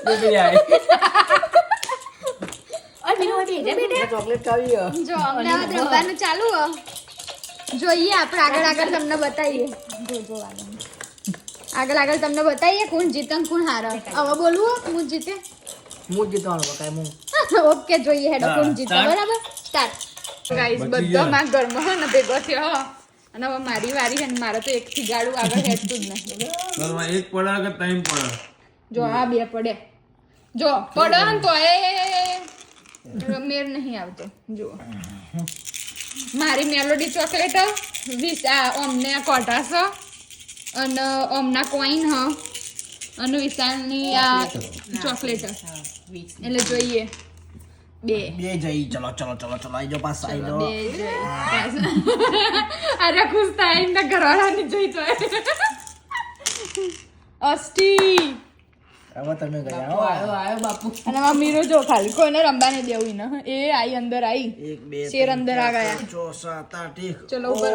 baby આય ઓય બીનો બેટા બેટા ચોકલેટ ખાવી હે જો અમદાવાદ રમવાનું ચાલુ હો જોઈએ આપણે આગળ તમને બતાવીએ જો આગળ તમને બતાવીએ કોણ જીતે ને કોણ હારે હવે બોલવું હું જીતે હું જીતવાનો બકાય હું ઓકે જોઈએ હેડો કોણ જીતે બરાબર સ્ટાર્ટ ગાઈસ બધો માં ઘરમાં ને ભેગો થયો અને હવે મારી વારી છે ને મારે તો એક થી ગાડું આગળ હેડતું જ નથી બરોબર એક પડે કે ત્રણ પડે જો આ બે પડે જો પડે ને તો એ મેર નહીં આવતો જો મારી મેલોડી ચોકલેટ 20 આ ઓમને કોટાસ અને ઓમના કોઈન હ અને વિશાલની આ ચોકલેટ એટલે જોઈએ બે જઈ ચલો આઈ જો પાસ આઈ જો અરે ખુશ થાય ને ઘરવાળાની જોઈ તો અસ્ટી હવે તમે ગયા હો આયો બાપુ અને મમ્મીનો જો ખાલી કોઈને રમવાને દેવું ને એ આઈ અંદર આઈ 1 2 શેર અંદર આ ગયા 6 7 8 ચલો ઉપર